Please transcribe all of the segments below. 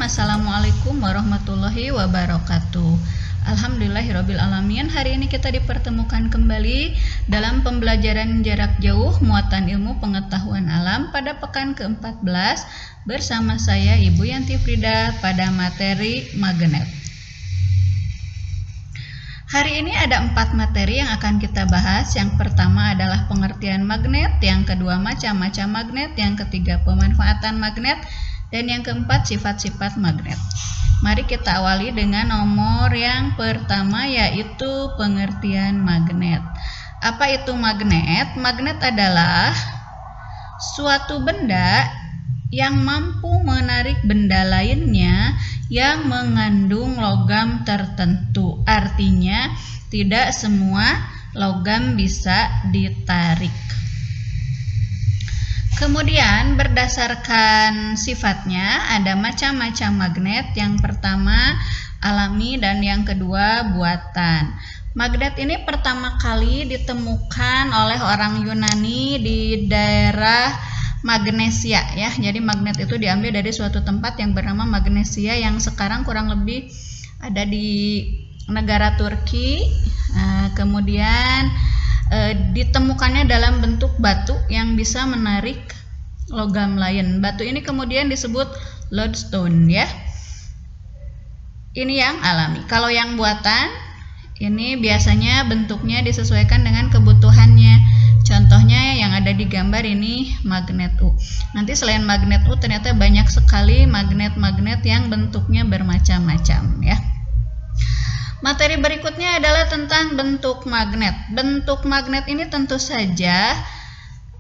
Assalamualaikum warahmatullahi wabarakatuh. Alhamdulillahirrabbilalamin. Hari ini kita dipertemukan kembali dalam pembelajaran jarak jauh muatan ilmu pengetahuan alam pada pekan ke-14 bersama saya Ibu Yanti Frida pada materi magnet. Hari ini ada 4 materi yang akan kita bahas. Yang pertama adalah pengertian magnet, yang kedua macam-macam magnet, yang ketiga pemanfaatan magnet, dan yang keempat sifat-sifat magnet. Mari kita awali dengan nomor yang pertama, yaitu pengertian magnet. Apa itu magnet? Magnet adalah suatu benda yang mampu menarik benda lainnya yang mengandung logam tertentu. Artinya tidak semua logam bisa ditarik. Kemudian berdasarkan sifatnya ada macam-macam magnet. Yang pertama alami dan yang kedua buatan. Magnet ini pertama kali ditemukan oleh orang Yunani di daerah Magnesia ya. Jadi magnet itu diambil dari suatu tempat yang bernama Magnesia yang sekarang kurang lebih ada di negara Turki. Kemudian ditemukannya dalam bentuk batu yang bisa menarik logam lain. Batu ini kemudian disebut lodestone ya. Ini yang alami. Kalau yang buatan ini biasanya bentuknya disesuaikan dengan kebutuhannya. Contohnya yang ada di gambar ini magnet U. Nanti selain magnet U ternyata banyak sekali magnet-magnet yang bentuknya bermacam-macam ya. Materi berikutnya adalah tentang bentuk magnet. Bentuk magnet ini tentu saja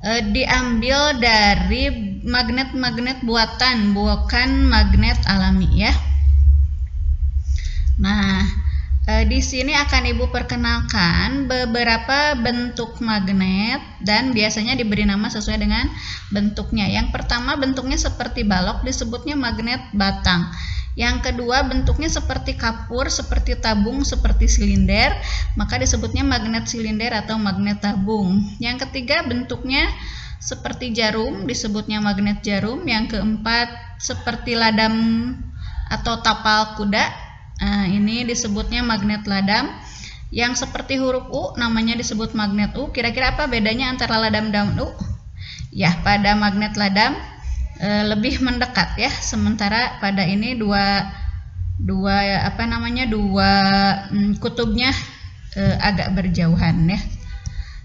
diambil dari magnet-magnet buatan, bukan magnet alami ya. Nah, di sini akan Ibu perkenalkan beberapa bentuk magnet dan biasanya diberi nama sesuai dengan bentuknya. Yang pertama bentuknya seperti balok, disebutnya magnet batang. Yang kedua bentuknya seperti kapur, seperti tabung, seperti silinder, maka disebutnya magnet silinder atau magnet tabung. Yang ketiga bentuknya seperti jarum, disebutnya magnet jarum. Yang keempat seperti ladam atau tapal kuda, ini disebutnya magnet ladam. Yang seperti huruf U namanya disebut magnet U. Kira-kira apa bedanya antara ladam dan U? Ya, pada magnet ladam lebih mendekat ya, sementara pada ini dua kutubnya agak berjauhan ya.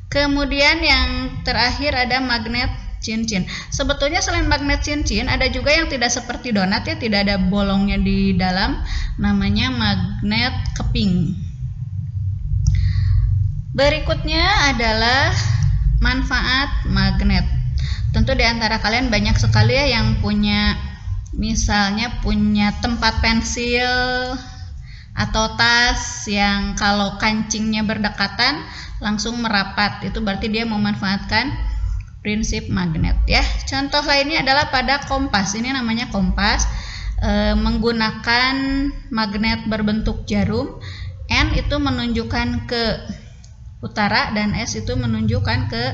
Kemudian yang terakhir ada magnet cincin. Sebetulnya selain magnet cincin ada juga yang tidak seperti donat ya, tidak ada bolongnya di dalam, namanya magnet keping. Berikutnya adalah manfaat magnet. Tentu di antara kalian banyak sekali ya yang punya, misalnya punya tempat pensil atau tas yang kalau kancingnya berdekatan langsung merapat. Itu berarti dia memanfaatkan prinsip magnet ya. Contoh lainnya adalah pada kompas. Ini namanya kompas, menggunakan magnet berbentuk jarum. N itu menunjukkan ke utara dan S itu menunjukkan ke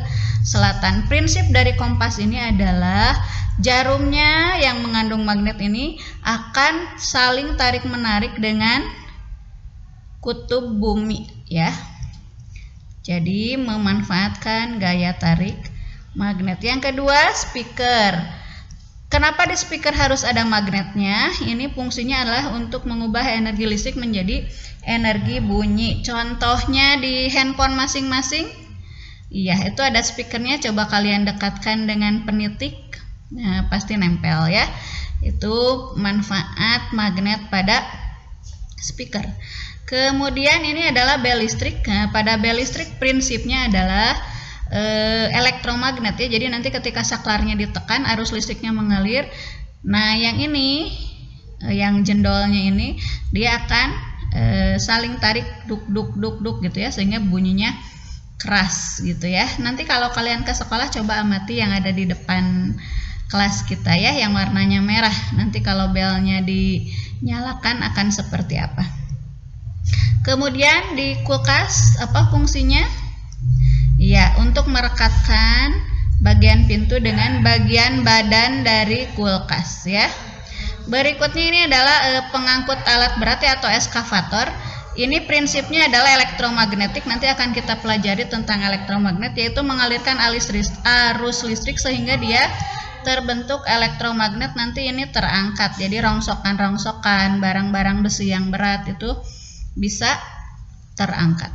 selatan. Prinsip dari kompas ini adalah jarumnya yang mengandung magnet ini akan saling tarik menarik dengan kutub bumi ya. Jadi memanfaatkan gaya tarik magnet. Yang kedua speaker. Kenapa di speaker harus ada magnetnya? Ini fungsinya adalah untuk mengubah energi listrik menjadi energi bunyi. Contohnya di handphone masing-masing. Iya, itu ada speakernya. Coba kalian dekatkan dengan penitik. Nah, pasti nempel ya. Itu manfaat magnet pada speaker. Kemudian ini adalah bel listrik. Nah, pada bel listrik prinsipnya adalah elektromagnet ya. Jadi nanti ketika saklarnya ditekan arus listriknya mengalir. Nah yang ini, yang jendolnya ini dia akan saling tarik duk duk duk duk gitu ya, sehingga bunyinya keras gitu ya. Nanti kalau kalian ke sekolah coba amati yang ada di depan kelas kita ya, yang warnanya merah. Nanti kalau belnya dinyalakan akan seperti apa. Kemudian di kulkas apa fungsinya? Ya, untuk merekatkan bagian pintu dengan bagian badan dari kulkas ya. Berikutnya ini adalah pengangkut alat berat ya, atau eskavator. Ini prinsipnya adalah elektromagnetik. Nanti akan kita pelajari tentang elektromagnet, yaitu mengalirkan arus listrik sehingga dia terbentuk elektromagnet. Nanti ini terangkat, jadi rongsokan-rongsokan, barang-barang besi yang berat itu bisa terangkat.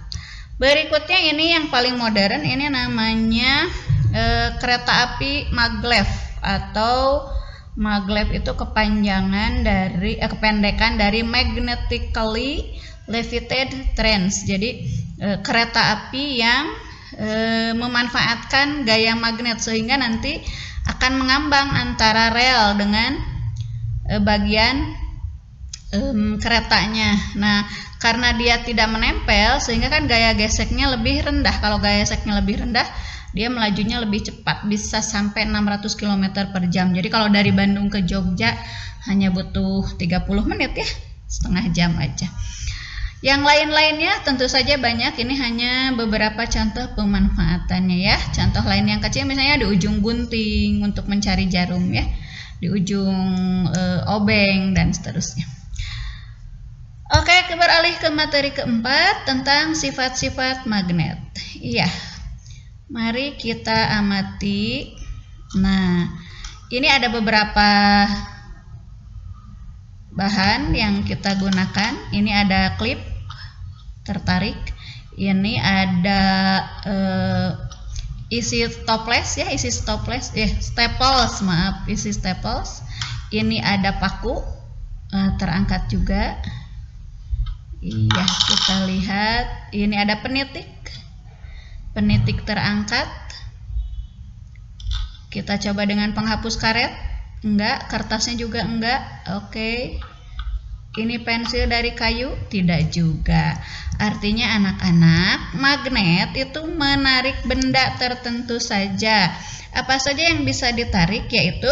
Berikutnya ini yang paling modern, ini namanya kereta api maglev, atau maglev itu kepanjangan dari kependekan dari magnetically levited trains. Jadi kereta api yang memanfaatkan gaya magnet sehingga nanti akan mengambang antara rel dengan bagian keretanya. Nah, karena dia tidak menempel sehingga kan gaya geseknya lebih rendah. Kalau gaya geseknya lebih rendah, dia melajunya lebih cepat, bisa sampai 600 km per jam. Jadi kalau dari Bandung ke Jogja hanya butuh 30 menit ya, setengah jam aja. Yang lain-lainnya tentu saja banyak, ini hanya beberapa contoh pemanfaatannya ya. Contoh lain yang kecil misalnya di ujung gunting untuk mencari jarum ya, di ujung obeng dan seterusnya. Oke, beralih ke materi keempat tentang sifat-sifat magnet. Iya. Mari kita amati. Nah, ini ada beberapa bahan yang kita gunakan. Ini ada klip tertarik. Ini ada isi staples ya, staples, maaf, isi staples. Ini ada paku terangkat juga. Iya, kita lihat. Ini ada penitik terangkat. Kita coba dengan penghapus karet. Enggak, kertasnya juga enggak. Oke. Ini pensil dari kayu? Tidak juga. Artinya anak-anak, magnet itu menarik benda tertentu saja. Apa saja yang bisa ditarik? Yaitu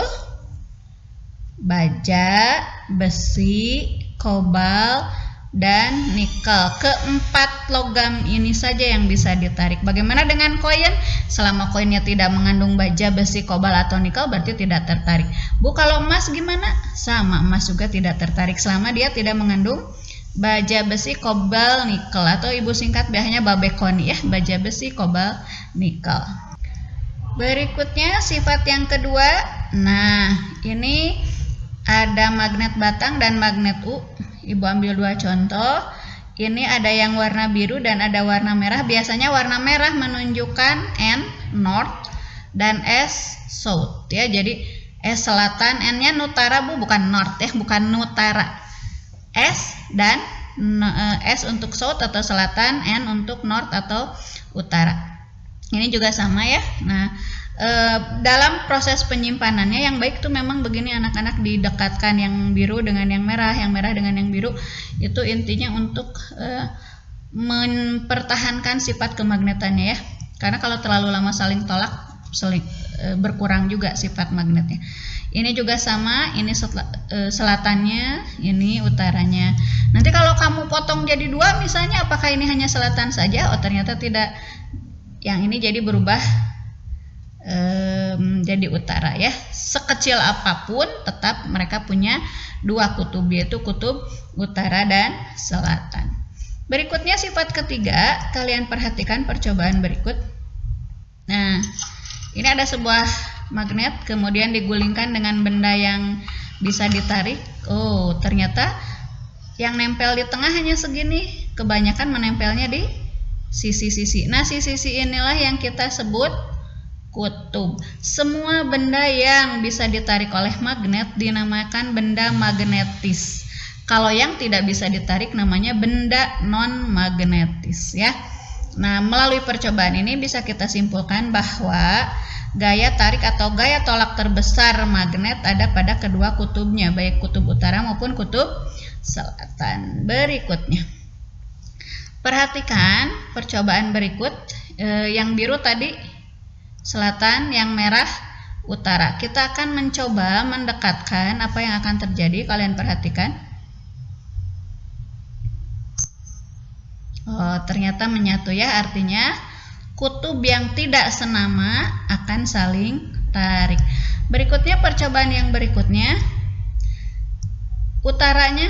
baja, besi, kobalt, dan nikel. Keempat logam ini saja yang bisa ditarik. Bagaimana dengan koin? Selama koinnya tidak mengandung baja, besi, kobalt, atau nikel, berarti tidak tertarik. Bu, kalau emas gimana? Sama, emas juga tidak tertarik selama dia tidak mengandung baja, besi, kobalt, nikel, atau ibu singkat biasanya babekoni ya, baja, besi, kobalt, nikel. Berikutnya sifat yang kedua. Nah, ini ada magnet batang dan magnet U. Ibu ambil dua contoh. Ini ada yang warna biru dan ada warna merah. Biasanya warna merah menunjukkan N, north, dan S, south ya. Jadi S selatan, N-nya nutara Bu, bukan north ya, bukan nutara. S dan S untuk south atau selatan, N untuk north atau utara. Ini juga sama ya. Nah, dalam proses penyimpanannya yang baik tuh memang begini, anak-anak didekatkan yang biru dengan yang merah dengan yang biru. Itu intinya untuk mempertahankan sifat kemagnetannya ya. Karena kalau terlalu lama saling tolak, berkurang juga sifat magnetnya. Ini juga sama, ini selatannya, ini utaranya. Nanti kalau kamu potong jadi dua misalnya, apakah ini hanya selatan saja? Oh, ternyata tidak. Yang ini jadi berubah jadi utara ya. Sekecil apapun tetap mereka punya dua kutub, yaitu kutub utara dan selatan. Berikutnya sifat ketiga, kalian perhatikan percobaan berikut. Nah, ini ada sebuah magnet kemudian digulingkan dengan benda yang bisa ditarik. Oh, ternyata yang nempel di tengah hanya segini, kebanyakan menempelnya di sisi-sisi. Nah, sisi-sisi inilah yang kita sebut kutub. Semua benda yang bisa ditarik oleh magnet dinamakan benda magnetis. Kalau yang tidak bisa ditarik namanya benda non-magnetis ya. Nah, melalui percobaan ini bisa kita simpulkan bahwa gaya tarik atau gaya tolak terbesar magnet ada pada kedua kutubnya, baik kutub utara maupun kutub selatan. Berikutnya, perhatikan percobaan berikut. Yang biru tadi selatan, yang merah utara. Kita akan mencoba mendekatkan apa yang akan terjadi. Kalian perhatikan. Oh, ternyata menyatu ya, artinya kutub yang tidak senama akan saling tarik. Berikutnya percobaan yang berikutnya. utaranya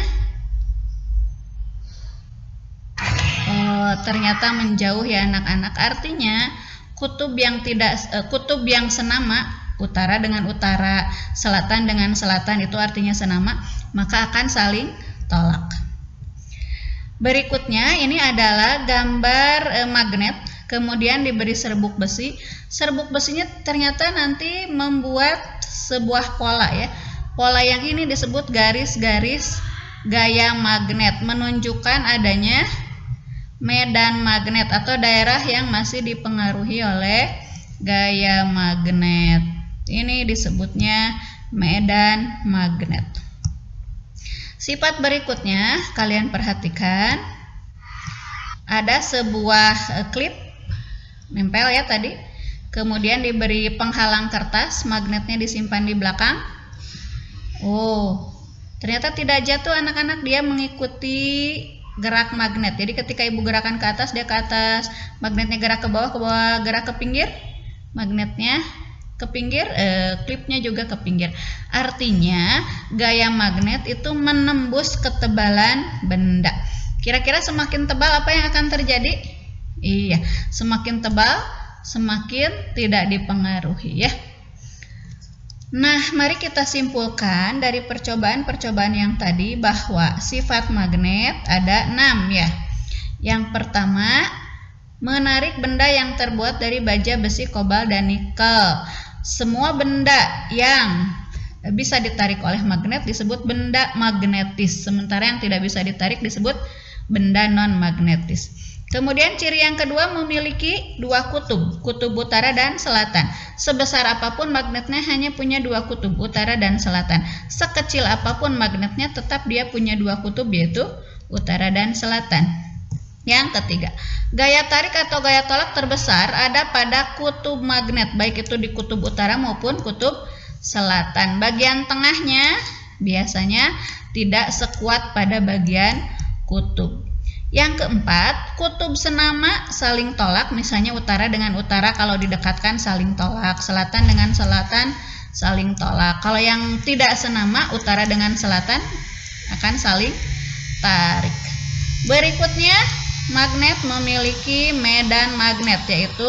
ternyata menjauh ya anak-anak. Artinya kutub yang senama, utara dengan utara, selatan dengan selatan, itu artinya senama, maka akan saling tolak. Berikutnya ini adalah gambar magnet, kemudian diberi serbuk besi. Serbuk besinya ternyata nanti membuat sebuah pola ya. Pola yang ini disebut garis-garis gaya magnet, menunjukkan adanya medan magnet atau daerah yang masih dipengaruhi oleh gaya magnet. Ini disebutnya medan magnet. Sifat berikutnya kalian perhatikan, ada sebuah klip nempel ya tadi, kemudian diberi penghalang kertas, magnetnya disimpan di belakang. Ternyata tidak jatuh anak-anak, dia mengikuti gerak magnet. Jadi ketika ibu gerakan ke atas, dia ke atas, magnetnya gerak ke bawah, gerak ke pinggir, magnetnya ke pinggir, klipnya juga ke pinggir. Artinya gaya magnet itu menembus ketebalan benda. Kira-kira semakin tebal apa yang akan terjadi? Iya, semakin tebal semakin tidak dipengaruhi ya. Nah, mari kita simpulkan dari percobaan-percobaan yang tadi bahwa sifat magnet ada 6 ya. Yang pertama, menarik benda yang terbuat dari baja, besi, kobalt, dan nikel. Semua benda yang bisa ditarik oleh magnet disebut benda magnetis, sementara yang tidak bisa ditarik disebut benda non-magnetis. Kemudian ciri yang kedua, memiliki 2 kutub, kutub utara dan selatan. Sebesar apapun magnetnya hanya punya 2 kutub, utara dan selatan. Sekecil apapun magnetnya tetap dia punya 2 kutub, yaitu utara dan selatan. Yang ketiga, gaya tarik atau gaya tolak terbesar ada pada kutub magnet, baik itu di kutub utara maupun kutub selatan. Bagian tengahnya biasanya tidak sekuat pada bagian kutub. Yang keempat, kutub senama saling tolak, misalnya utara dengan utara kalau didekatkan saling tolak, selatan dengan selatan saling tolak. Kalau yang tidak senama, utara dengan selatan akan saling tarik. Berikutnya, magnet memiliki medan magnet, yaitu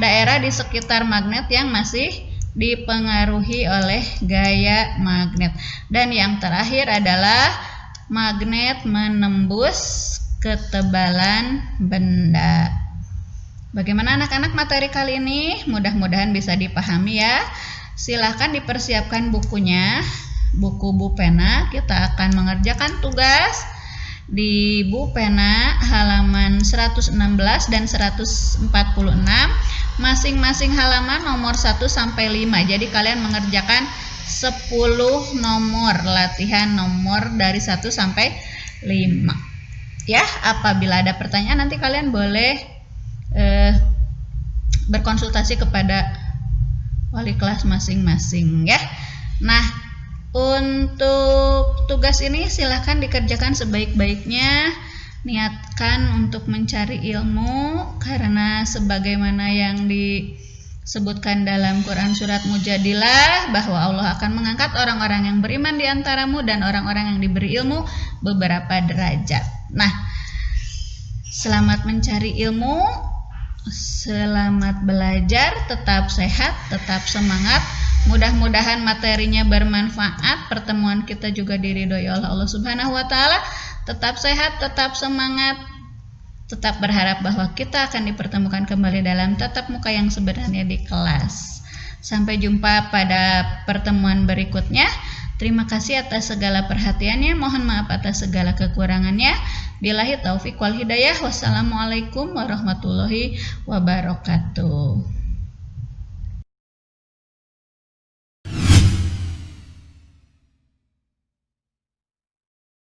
daerah di sekitar magnet yang masih dipengaruhi oleh gaya magnet. Dan yang terakhir adalah magnet menembus ketebalan benda. Bagaimana anak-anak materi kali ini? Mudah-mudahan bisa dipahami ya. Silahkan dipersiapkan bukunya, buku Bu Pena. Kita akan mengerjakan tugas di Bu Pena halaman 116 dan 146. Masing-masing halaman nomor 1 sampai 5. Jadi kalian mengerjakan 10 nomor, latihan nomor dari 1 sampai 5. Ya, apabila ada pertanyaan nanti kalian boleh berkonsultasi kepada wali kelas masing-masing ya. Nah, untuk tugas ini silahkan dikerjakan sebaik-baiknya. Niatkan untuk mencari ilmu, karena sebagaimana yang disebutkan dalam Quran surat Mujadilah bahwa Allah akan mengangkat orang-orang yang beriman di antaramu dan orang-orang yang diberi ilmu beberapa derajat. Nah, selamat mencari ilmu, selamat belajar, tetap sehat, tetap semangat. Mudah-mudahan materinya bermanfaat. Pertemuan kita juga diridhoi oleh Allah Subhanahu wa taala. Tetap sehat, tetap semangat. Tetap berharap bahwa kita akan dipertemukan kembali dalam tatap muka yang sebenarnya di kelas. Sampai jumpa pada pertemuan berikutnya. Terima kasih atas segala perhatiannya. Mohon maaf atas segala kekurangannya. Billahi taufik wal hidayah. Wassalamualaikum warahmatullahi wabarakatuh.